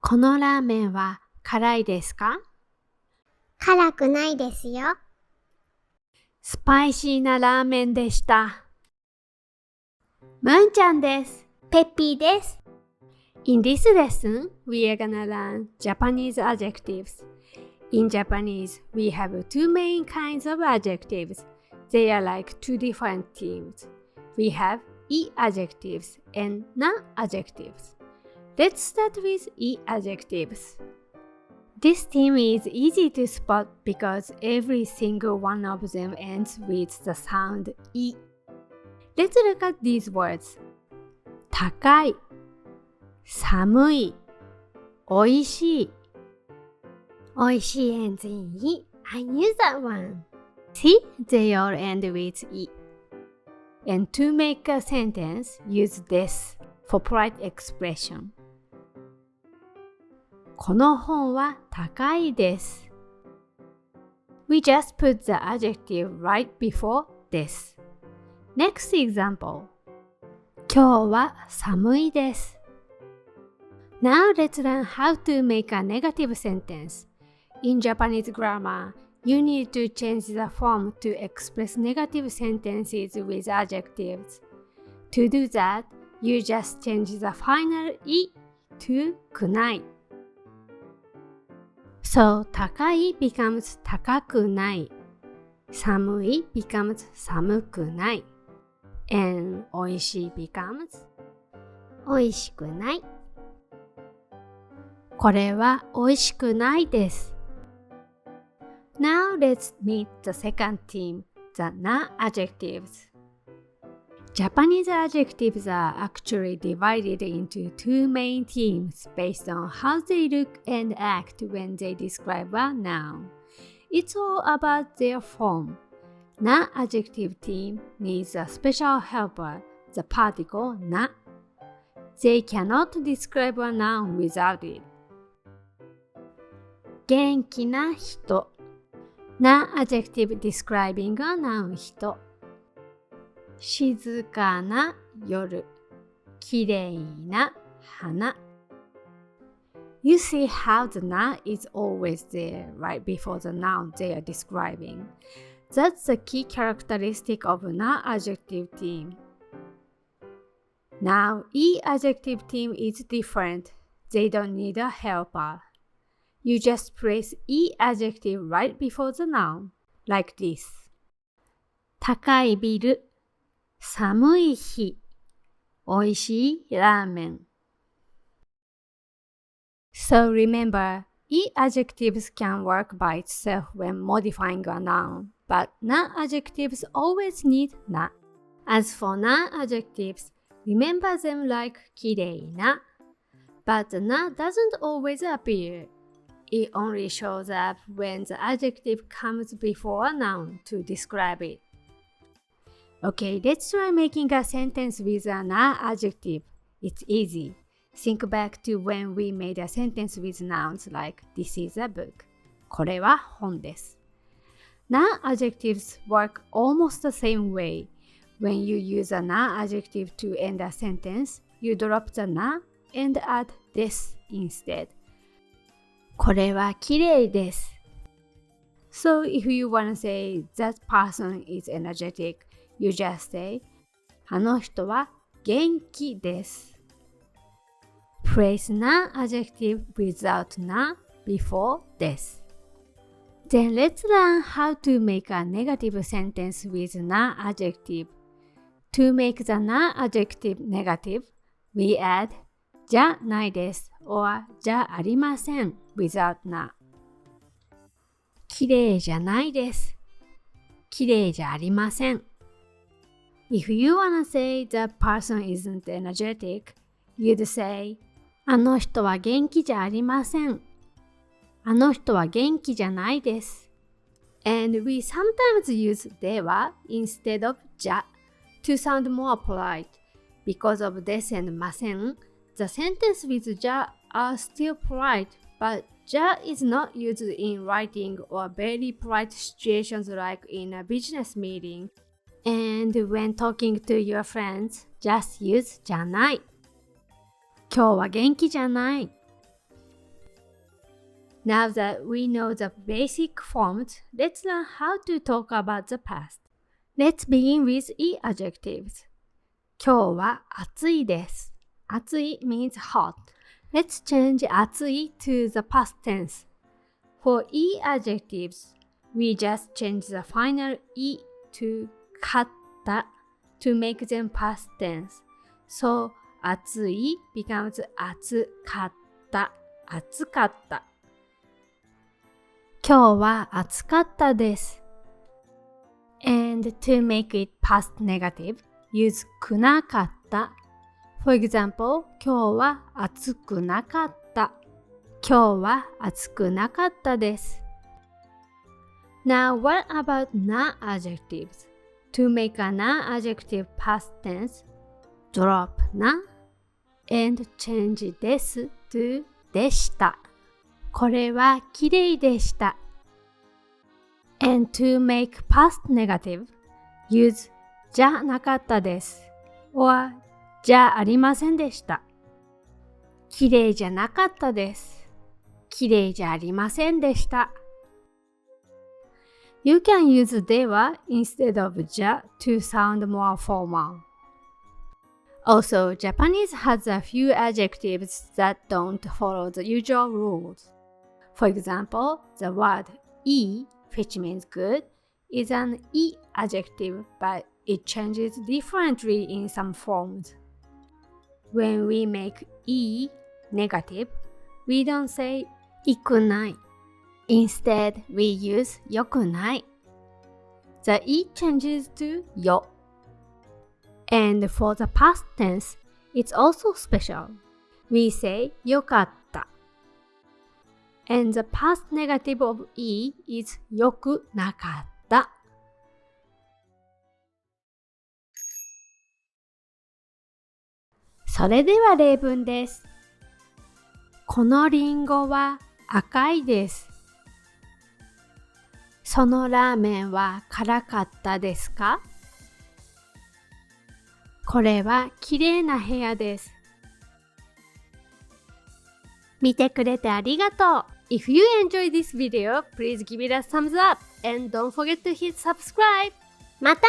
このラーメンは辛いですか？辛くないですよ。スパイシーなラーメンでした。むんちゃんです。ペッピーです。In this lesson, we are gonna learn Japanese adjectives. In Japanese, we have two main kinds of adjectives. They are like two different teams. We have i-adjectives and na-adjectives. Let's start with i-adjectives. This team is easy to spot because every single one of them ends with the sound i. Let's look at these words. 高い、寒い、おいしい。おいしい ends in i. I knew that one. See, they all end with i. And to make a sentence, use this for polite expression. この本は高いです。We just put the adjective right before this. Next example. 今日は寒いです。Now let's learn how to make a negative sentence. In Japanese grammar, you need to change the form to express negative sentences with adjectives. To do that, you just change the final i to くない。So, 高い becomes 高くない。寒い becomes 寒くない。And おいしい becomes おいしくない。これはおいしくないです。Now let's meet the second team, the na-adjectives. Japanese adjectives are actually divided into two main teams based on how they look and act when they describe a noun. It's all about their form. Na-adjective team needs a special helper, the particle na. They cannot describe a noun without it. 元気な人。Na-adjective describing a noun 人。静かな夜。きれいな花。You see how the na is always there right before the noun they are describing. That's the key characteristic of na-adjective team. Now, i-adjective team is different. They don't need a helper. You just place i-adjective right before the noun, like this. 高いビル、寒い日、おいしいラーメン。So remember, i-adjectives can work by itself when modifying a noun, but na-adjectives always need na. As for na-adjectives, remember them like きれいな, but the na doesn't always appear. It only shows up when the adjective comes before a noun to describe it. Okay, let's try making a sentence with a na-adjective. It's easy. Think back to when we made a sentence with nouns like this is a book. これは本です。Na-adjectives work almost the same way. When you use a na-adjective to end a sentence, you drop the na and add this instead. これはきれいです。So if you want to say that person is energetic, you just say あの人は元気です。Place na-adjective without na before this. Then let's learn how to make a negative sentence with na-adjective. To make the na-adjective negative, we add じゃないです or じゃありません without na. きれいじゃないです。きれいじゃありません。If you wanna say the person isn't energetic, you'd say あの人は元気じゃありません。あの人は元気じゃないです。And we sometimes use では instead of じゃ to sound more polite. Because of this and ません, the sentence with じゃ are still polite, but じゃ is not used in writing or very polite situations like in a business meeting. And when talking to your friends, just use じゃない。今日は元気じゃない。Now that we know the basic forms, let's learn how to talk about the past. Let's begin with i-adjectives. 今日は暑いです。暑い means hot. Let's change 暑い to the past tense. For i-adjectives, we just change the final i to かった to make them past tense. So, 暑い becomes 暑かった、暑かった。今日は暑かったです。And to make it past negative, use くなかった。For example, 今日は暑くなかった。今日は暑くなかったです。Now, what about na-adjectives? To make a na-adjective past tense, drop na and change です to でした。これはきれいでした。And to make past negative, use じゃなかったです。or じゃありませんでした。きれいじゃなかったです。きれいじゃありませんでした。You can use では instead of じゃ to sound more formal. Also, Japanese has a few adjectives that don't follow the usual rules. For example, the word いい which means good, is an i-adjective, but it changes differently in some forms. When we make いい negative, we don't say 良くない。Instead, we use 良くない。The い changes to よ。And for the past tense, it's also special. We say よかった。And the past negative of い is よくなかった。それでは例文です。このリンゴは赤いです。そのラーメンは辛かったですか？これはきれいな部屋です。見てくれてありがとう。If you enjoyed this video, please give it a thumbs up and don't forget to hit subscribe. またね